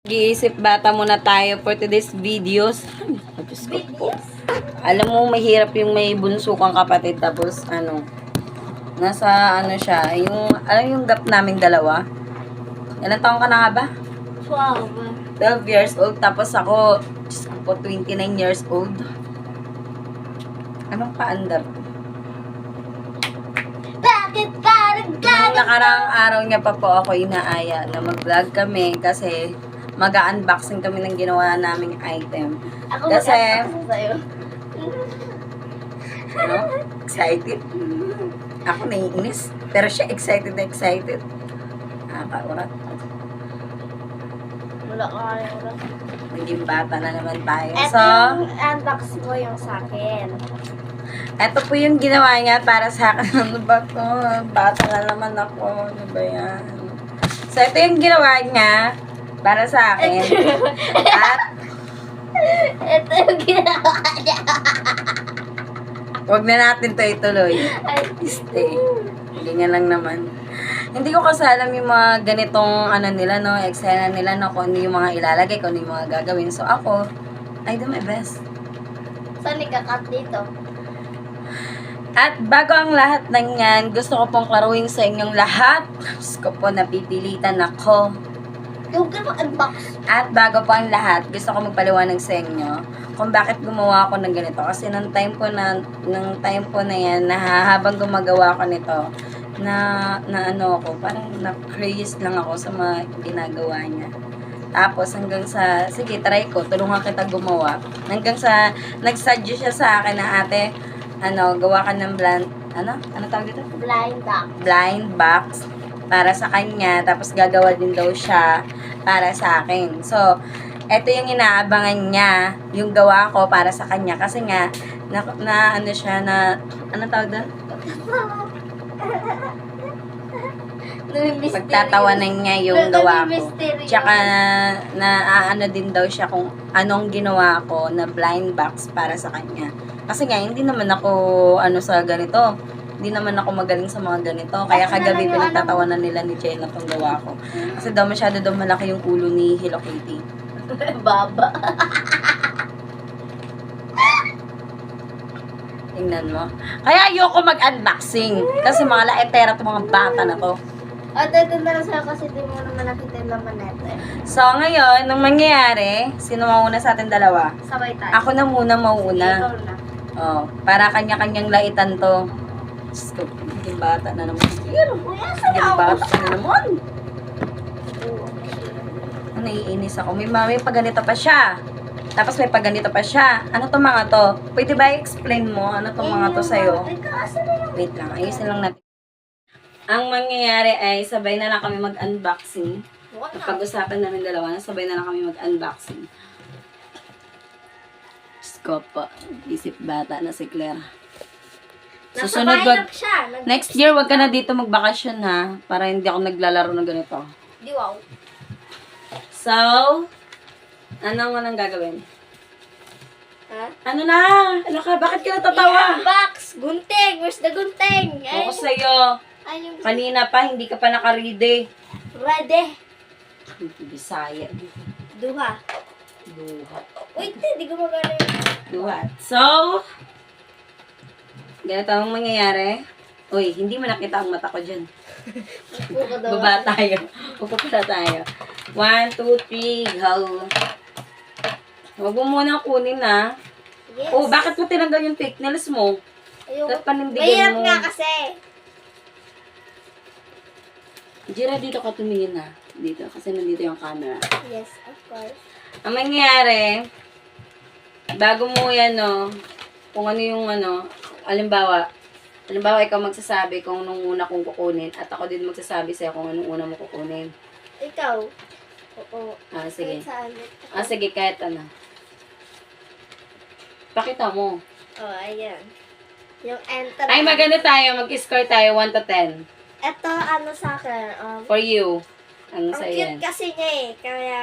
Mag-iisip bata muna tayo for today's videos. Ay, Diyos ko po. Alam mo, mahirap yung may bunso kang kapatid. Tapos, nasa, siya. Alam yung gap naming dalawa. Ilang taong ka na nga ba? 12. 12 years old. Tapos ako, Diyos ko po, 29 years old. Anong paandar? Bakit parang Nung nakaraang araw niya pa po ako inaaya na mag-vlog kami kasi mag-unboxing kami ng ginawa naming item. Ako Kasi, mag-unboxing sa'yo. Excited. Ako naiinis. Pero siya excited na excited. Nakakaurat. Wala ka kaya oras. Naging bata na naman tayo. Ito So, yung unbox mo yung sa akin. eto po yung ginawa niya para sa akin. Ano ba to? Bata na naman ako. Ano ba yan? So, ito yung ginawa niya para sa akin. At, Ito yung ginawa niya. wag na natin to ituloy. Ay, Stay. Ganyan lang naman. Hindi ko kasi alam yung mga ganitong nila, no, eksena nila, no, kung ano yung mga ilalagay, kung ano yung mga gagawin. So, ako, I do my best. saan ikakat dito? At bago ang lahat ng yan, gusto ko pong klaruhin sa inyong lahat. Gusto ko po napipilitan ako. Yung ka mag-unbox. At bago po ang lahat, gusto ko magpaliwanag sa inyo kung bakit gumawa ako ng ganito. Kasi nung time po na yan, habang gumagawa ko nito, parang na-craze lang ako sa mga ginagawa niya. Tapos hanggang sa, sige, try ko, tulungan kita gumawa. Hanggang sa, nag-suggest siya sa akin na ate, gawa ka ng ano tawag dito? Blind box. Blind box para sa kanya, tapos gagawa din daw siya para sa akin. So, eto yung inaabangan niya, yung gawa ko para sa kanya. Kasi nga, ano tawag doon? Pagtatawanan niya yung gawa ko. Tsaka, din daw siya kung anong ginawa ko na blind box para sa kanya. Kasi nga, hindi naman ako, sa ganito. Hindi naman ako magaling sa mga ganito. Kaya kagabi pinagtatawanan nila ni Jenna tong gawa ko. Kasi daw masyado daw malaki yung ulo ni Hello Kitty. Baba. Tingnan mo. Kaya ayoko mag-unboxing. Kasi mga laetera to mga bata na to. At ito na lang sa'yo kasi di mo naman nakita yung laman neto eh. So, ngayon, nung mangyayari, sino mauna sa atin dalawa? Sabay tayo. Ako na muna mauna. Ikaw na. Oh, para kanya-kanyang laitan to. Diyos ko, yung bata na naman. Kuya, saan Yung ako? bata na naman. Naiinis ako. May paganito pa siya. Tapos may paganito pa siya. Ano to mga to? Pwede ba i-explain mo? Ano to mga to sa'yo? Wait lang, ayusin lang natin. Ang mangyayari ay sabay na lang kami mag-unboxing. Pag-usapan namin dalawa na sabay na lang kami mag-unboxing. Diyos ko po, isip bata na si Claire. Susunod, next year, wag ka na dito magbakasyon ha. Para hindi ako naglalaro ng ganito. Di wow. So, ano nang gagawin? Ha? Ano na? Ano ka? Bakit ka natatawa? Box! Gunting! Where's the gunting? Ako sa'yo. Ay, yung Kanina pa, hindi ka pa nakaride. ready. Bisaya. Duha. Duha. Wait, di ko magana yung... Duha. So, ganito ang mangyayari. Uy, hindi mo nakita ang mata ko dyan. Upo ka daw. Baba tayo. Upo pala tayo. 1, 2, 3, go. Huwag mo muna kunin na. Yes. Oh, bakit mo tinanggal yung fake nails mo? Ayoko. Dapat panindigan Mahirap mo. nga kasi. Jira, dito ka tumingin na. Dito, kasi nandito yung camera. Yes, of course. Ang mangyayari, bago mo yan, kung ano yung halimbawa, ikaw magsasabi kung anong una kong kukunin at ako din magsasabi sa'yo kung anong una mo kukunin. Ikaw. Oo. Sige. Saan? Sige, kahit ano. Pakita mo. Oh, ayan. Yung enter. Ay, maganda tayo. Mag-score tayo 1 to 10. Ito, sa akin. For you. Ano Ang sa'yo cute yan? kasi niya eh. Kaya,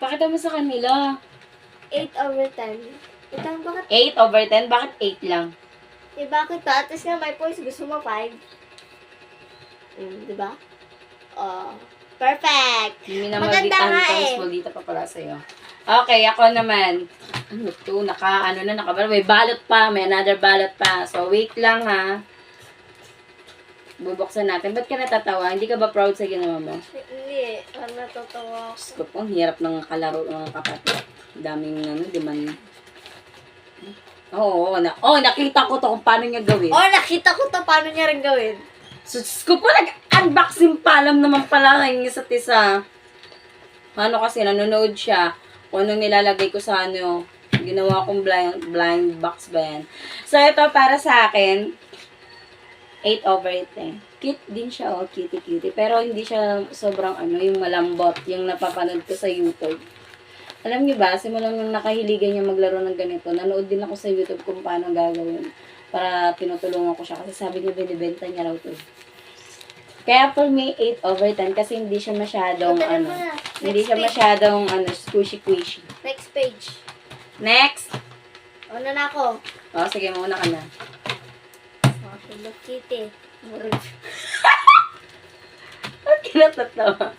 Pakita mo sa kanila. 8/10. Ito, bakit? 8 over 10? Bakit 8 lang? Eh, bakit ba? At least nga, may points. Gusto mo 5. Di ba? Perfect. Hindi na Maganda nga eh. maldita pa pala sa'yo. Okay, ako naman. Ano to? May balot pa. May another balot pa. So, wait lang ha. Bubuksan natin. Ba't ka natatawa? Hindi ka ba proud sa ginawa mo? Hindi. Ano natutuwa ako. Diyos ko po, ang hirap ng kalaro ng mga kapatid. Daming di man. Nakita ko to kung paano niya gawin. Nakita ko to. Paano niya rin gawin? So, Diyos ko po, nag-unboxing pa alam naman pala ng isa't isa. Paano kasi, nanonood siya. Kung anong nilalagay ko sa ginawa kong blind box ba yan. So, ito para sa akin, 8/8 eh. Cute din siya, cutie. Pero hindi siya sobrang yung malambot, yung napapanood ko sa YouTube. Alam niyo ba, simulan nung nakahiligan niya maglaro ng ganito, nanood din ako sa YouTube kung paano gagawin. Para tinutulungan ko siya kasi sabi niya binibenta niya raw to. Kaya for me, 8/10 kasi hindi siya masyadong squishy. Next page. Next! Una na ako. Sige, mauna ka na. Hello Kitty. Ba't kinatatawa?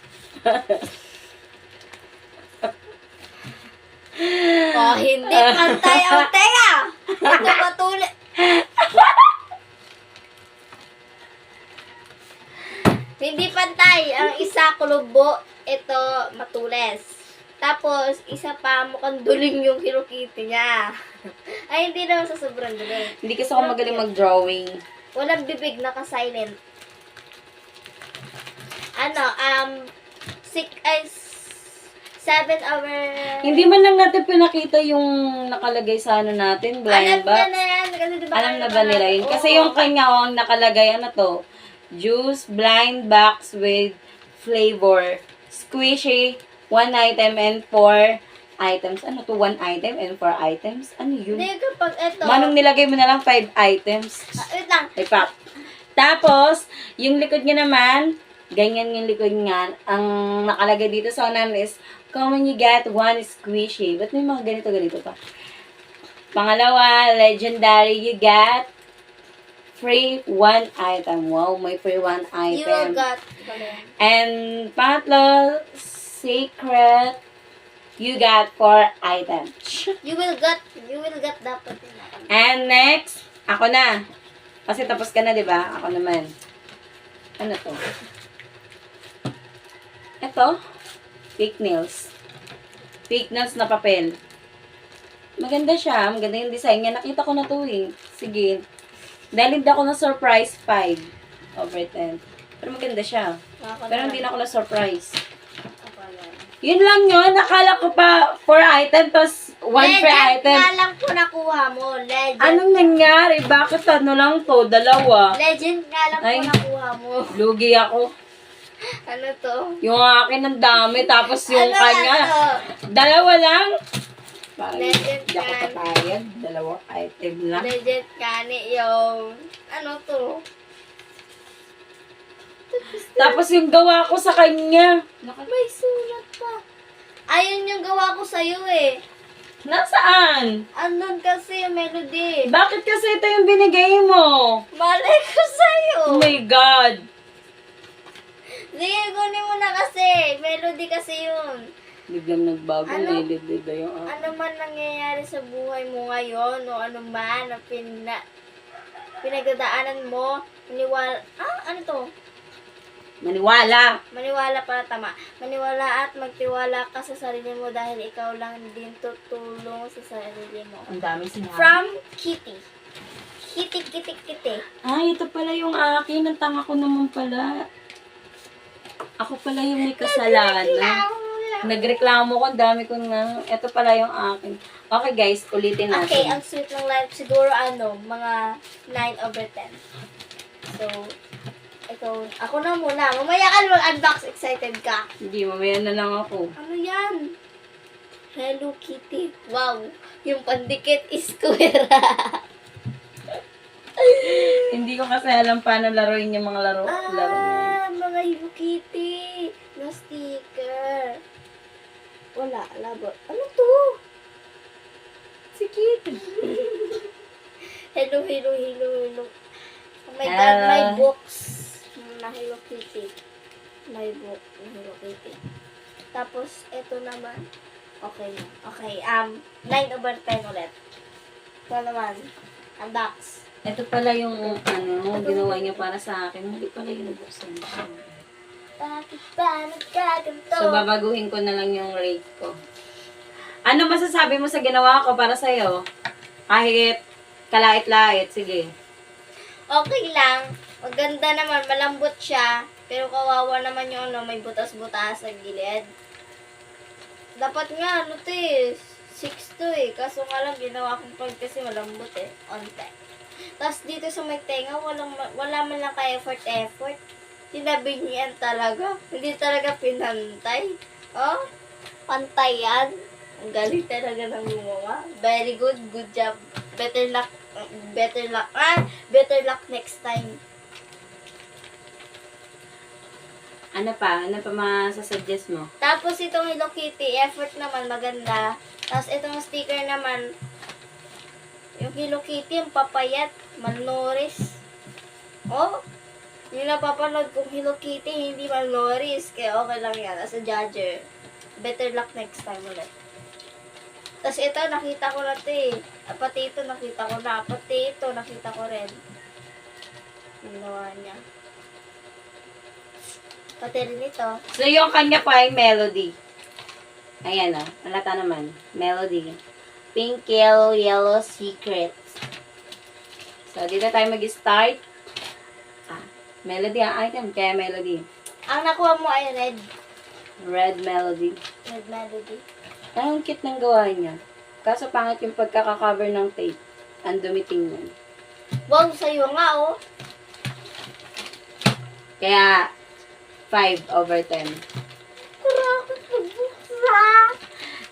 Hindi pantay ang tenga. Ito patuloy. Hindi pantay. Ang isa kulubo, ito matules. Tapos, isa pa mukhang duling yung Hello Kitty niya. Ay, hindi naman sa sobrang duling. Hindi kasi ako magaling mag-drawing. Walang bibig, naka-silent. 7 hour... Hindi man lang natin pinakita yung nakalagay sa natin, blind box. Alam na yan. Kasi diba, Alam na ba nila yun? Kasi yung kanya, ang nakalagay, juice, blind box with flavor, squishy, 1 item and 4 items. 1 item and 4 items? Ano yun? Hindi, kapag ito... Manong nilagay mo na lang 5 items. Wait lang. Ay, pop. Tapos, yung likod niya naman, ganyan yung likod niya. Ang nakalagay dito sa unan is, common you get 1 squishy. Ba't may mga ganito pa? Pangalawa, legendary, you get free 1 item. Wow, may free 1 item. You got... And pangatlo, secret, you got 4 items. You will get dapat. And next, ako na. Kasi tapos ka na, di ba? Ako naman. Ano to? Ito, fake nails. Fake nails na papel. Maganda siya. Maganda yung design niya. Nakita ko na to eh. Sige. Dahil hindi ako na surprise 5/10. Pero maganda siya. Pero hindi na ako na surprise. Yun lang yun. Nakala ko pa 4 item plus 1 free item. Legend nga lang po nakuha mo. Legend. Anong nangyari? Bakit lang to? 2. Legend nga lang Ay. po nakuha mo. Lugi ako. Ano to? Yung akin ang dami. Tapos yung Ano kanya. na 2 lang. Parang Legend hindi ako yan. papayag. 2 item to? lang. Legend kani yung... Ano to? Tapos yung gawa ko sa kanya. May sulat pa. Ayun yung gawa ko sa'yo eh. Nasaan? Andun kasi yung melody. Bakit kasi ito yung binigay mo? Malay ko sa'yo. Oh my God. Sige, kunin mo na kasi. Melody kasi yun. Biglang nagbago. Ano? Nilid ba yung Ano man nangyayari sa buhay mo ngayon o ano man na pinagdadaanan mo, ano to? Maniwala. Maniwala para tama. Maniwala at magtiwala ka sa sarili mo dahil ikaw lang din tutulong sa sarili mo. Ang dami sinabi. From Kitty. Kitty. Ito pala yung akin. Ang tanga ko naman pala. Ako pala yung may kasalanan. Nagreklamo ko. Ang dami ko na. Ito pala yung akin. Okay guys, ulitin natin. Okay, ang sweet ng life siguro mga 9/10. So, ako na muna. Mamaya ka mag-unbox, excited ka. Hindi, mamaya na lang ako. Ano yan? Hello Kitty. Wow. Yung pandikit is square. Hindi ko kasi alam paano laruin yung mga laro. Mga Hello Kitty. Na sticker. Wala, labot. Ano to? Si Kitty. Hello. Oh my God, Hello. my books. Na Hello Kitty. May book ng Hello Kitty. Tapos, ito naman. Okay na. Okay, 9/10 ulit. Ito naman, ang box. Ito pala yung ginawa niya para sa akin. Hindi pala yung nabuksan ko. Bakit ba nagkaganto? So, babaguhin ko na lang yung rate ko. Ano masasabi mo sa ginawa ko para sa'yo? Kahit kalait-lait, sige. Okay lang. Maganda naman, malambot siya. Pero kawawa naman yung may butas-butas sa gilid. Dapat nga, 6 to eh. Kaso nga lang, ginawa kong pag kasi malambot eh. Onte. Tapos dito sa may tenga, wala man lang ka-effort. Tinabinyan talaga. Hindi talaga pinantay. Oh, pantay yan. Ang galing talaga ng gumawa. Very good. Good job. Better luck next time. Ano pa? Ano pa masasuggest mo? Tapos itong Hello Kitty, effort naman maganda. Tapos itong sticker naman, yung Hello Kitty, yung papayat, malnourished. Oh, yung napapanood kong Hello Kitty, hindi malnourished. Kaya okay lang yan, as a judger. Better luck next time ulit. Tapos ito, nakita ko na ito eh. Pati ito, nakita ko na. Pati ito, nakita ko rin. Ginawa niya. Pati rin ito. So, yung kanya pa ay Melody. Ayan o. Malata naman. Melody. Pink, yellow, yellow, secrets. So, dito tayo mag-start. Melody ang item. Kaya Melody. Ang nakuha mo ay red. Red Melody. Red melody. Ang cute ng gawa niya. Kaso pangit yung pagkakakover ng tape. Ang dumiting yan. Wow, sa'yo nga oh. Kaya, 5/10. Kurakot na.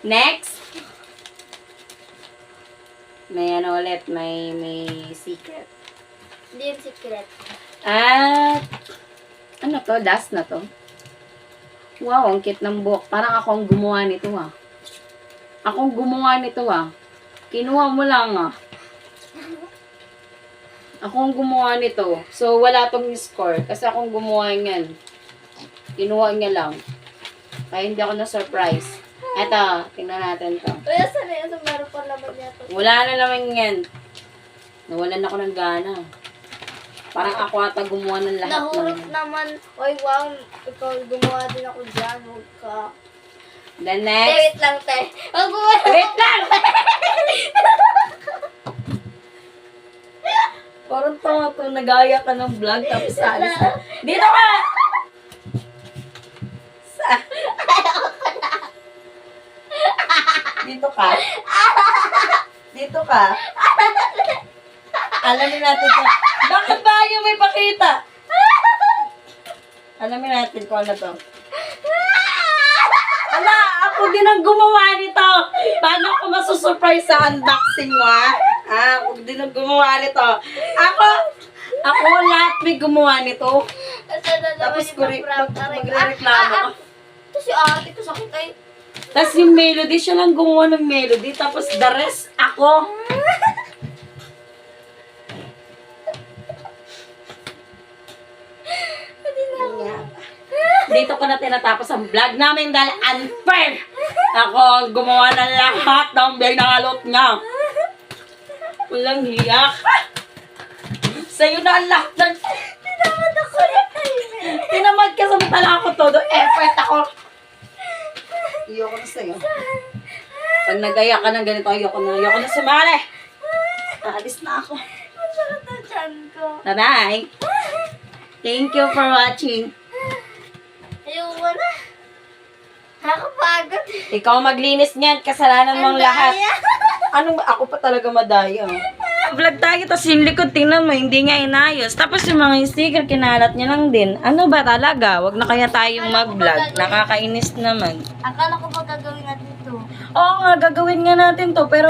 Next. May ano ulit. May secret. Hindi yung secret. At, ano to? Last na to. Wow, ang cute ng book. Parang ako ang gumawa nito ah. Akong gumawa nito ah. Kinuha mo lang ah. Ako ang gumawa nito. So, wala tong score. Kasi akong gumawa niyan. Kinuha niya lang. Kaya hindi ako na-surprise. Eto, tingnan natin to. Uy, saan na yun? So, meron pa laman niya to. Wala na naman yan. Nawalan ako ng gana. Parang ako ata gumawa ng lahat Nahurot ng... naman. Uy, wow. Ikaw, gumawa din ako dyan. Huwag ka. The Te, next... wait lang, te. Huwag gumawa. Wait lang! Parang tanga to, nagaya ka ng vlog tapos alis na. Dito ka! Dito ka? Dito ka? Alamin natin to. Bakit ba ayaw may pakita? Alamin natin kung ano to. Ala, ako din ang gumawa nito. Paano ako masusurprise sa unboxing mo, ha? Ako din ang gumawa nito. Ako lahat may gumawa nito. Saan na naman Tapos yung magre-reklamo ka. Ito si ate ko sakit ay. Tapos yung melody, siya lang gumawa ng melody. Tapos the rest, ako. Dito ko na tinatapos ang vlog namin dahil unfair. Ako ang gumawa ng lahat ng binalot niya. Walang hiyak. Sa'yo na ang lahat ng... Tinamad ako na Tinamad ka sa matala ako todo. Effort ako. Iyoko na sa'yo. Pag nag-aya ka ng ganito, ayoko na sumali. Aalis na ako. Ang sakit na tiyan ko. Bye-bye. Thank you for watching. Ayoko na. Nakakapagod. Ikaw maglinis niyan. Kasalanan mong Ang lahat. daya. Anong ako pa talaga madaya? Vlog tayo, tapos yung likod, tingnan mo, hindi nga inayos. Tapos yung mga sticker, kinalat niya lang din. Ano ba talaga? Wag na kaya tayong mag-vlog. Nakakainis naman. Akala ko ba gagawin natin ito? Oo nga, gagawin nga natin to. Pero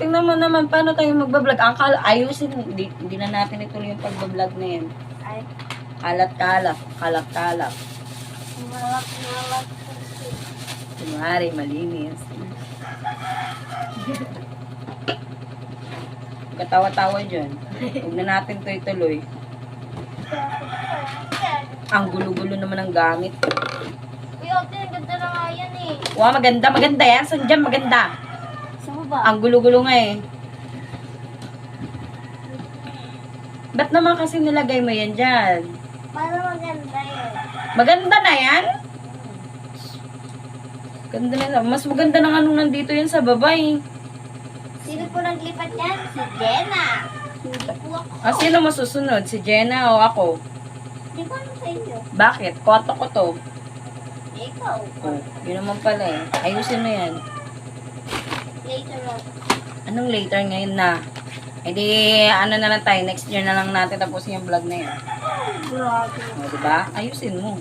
tingnan mo naman, paano tayo magbablog? Ayusin, hindi na natin ituloy yung pagbablog na yan. Ay, Kalat-kalat, kalat-kalat. malak. Kumari, malinis. Katawa-tawa dyan. Huwag na natin to ituloy. Ang gulo-gulo naman ng gamit. Uy, ate, ang ganda na nga yan eh. Wow, maganda. Maganda yan. Saan dyan maganda? Sa baba. Ang gulo-gulo nga eh. Ba't naman kasi nilagay mo yan dyan? Para maganda yun. Maganda na yan? Ganda na. Mas maganda na nga nung nandito yan sa baba eh. Sino po naglipat yan? Si Jenna. Hindi po ako. Ah, sino masusunod? Si Jenna o ako? Hindi ko alam sa inyo. Bakit? Koto ko to. Ikaw. Oh, yun naman pala eh. Ayusin mo yan. Later on. Anong later ngayon na? E di, ano na lang tayo, next year na lang natin tapusin yung vlog na yan. Grabe. O, diba? Ayusin mo.